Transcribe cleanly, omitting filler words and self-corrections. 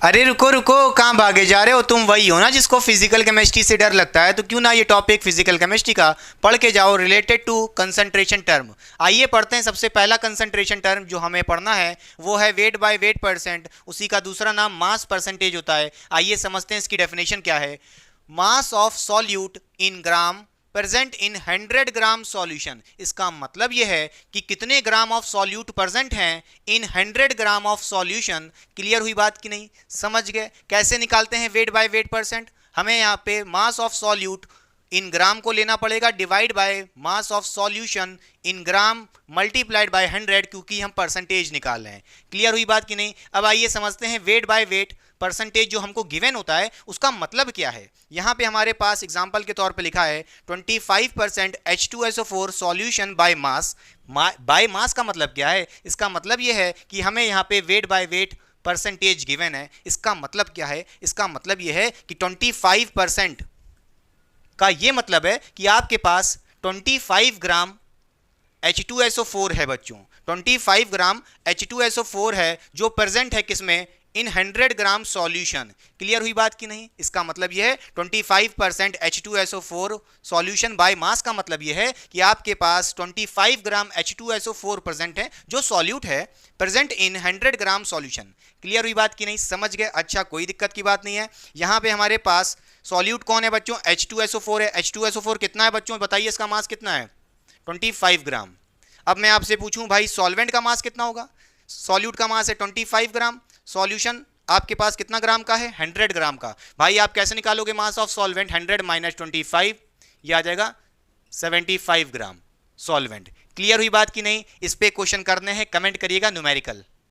अरे रुको रुको, कहाँ भागे जा रहे हो? तुम वही हो ना जिसको फिजिकल केमिस्ट्री से डर लगता है, तो क्यों ना ये टॉपिक फिजिकल केमिस्ट्री का पढ़ के जाओ, रिलेटेड टू कंसंट्रेशन टर्म। आइए पढ़ते हैं। सबसे पहला कंसंट्रेशन टर्म जो हमें पढ़ना है वो है वेट बाय वेट परसेंट। उसी का दूसरा नाम मास परसेंटेज होता है। आइए समझते हैं इसकी डेफिनेशन क्या है। Mass of solute in gram present in 100 gram solution. इसका मतलब यह है कि कितने ग्राम ऑफ सॉल्यूट प्रेजेंट हैं इन 100 ग्राम ऑफ सॉल्यूशन। क्लियर हुई बात कि नहीं? समझ गए? कैसे निकालते हैं वेट बाय वेट परसेंट? हमें यहाँ पे मास ऑफ सॉल्यूट इन ग्राम को लेना पड़ेगा, divide by mass of solution in gram multiplied by 100, क्योंकि हम परसेंटेज निकाल रहे हैं। क्लियर हुई बात कि नहीं? अब आइए समझते हैं वेट बाय वेट परसेंटेज जो हमको गिवन होता है उसका मतलब क्या है। यहाँ पे हमारे पास एग्जाम्पल के तौर पे लिखा है 25% H2SO4 solution by mass. By mass का मतलब क्या है? इसका मतलब यह है कि हमें यहाँ पे weight by weight percentage given है। इसका मतलब क्या है? इसका मतलब यह है कि 25% का ये मतलब है कि आपके पास 25 ग्राम H2SO4 है बच्चों। 25 ग्राम H2SO4 है जो प्रेजेंट है किसमें? इन 100 ग्राम सॉल्यूशन। क्लियर हुई बात कि नहीं? इसका मतलब यह है 25% H2SO4 सॉल्यूशन बाय मास का मतलब यह है कि आपके पास 25 ग्राम H2SO4 प्रेजेंट है जो सॉल्यूट है, present in 100 gram solution. Clear हुई बात कि नहीं? समझ गए? अच्छा, कोई दिक्कत की बात नहीं है। यहां पे हमारे पास सॉल्यूट कौन है बच्चों? H2SO4 है। H2SO4 कितना है बच्चों? बताइए, इसका मास कितना है? 25 ग्राम। अब मैं आपसे पूछूं भाई सॉल्वेंट का मास कितना होगा? सॉल्यूट का मास है 25 ग्राम, सॉल्यूशन आपके पास कितना ग्राम का है? 100 ग्राम का। भाई आप कैसे निकालोगे मास ऑफ सॉल्वेंट? 100 माइनस 25, ये आ जाएगा 75 ग्राम सॉल्वेंट। क्लियर हुई बात कि नहीं? इस पे क्वेश्चन करने हैं, कमेंट करिएगा न्यूमेरिकल।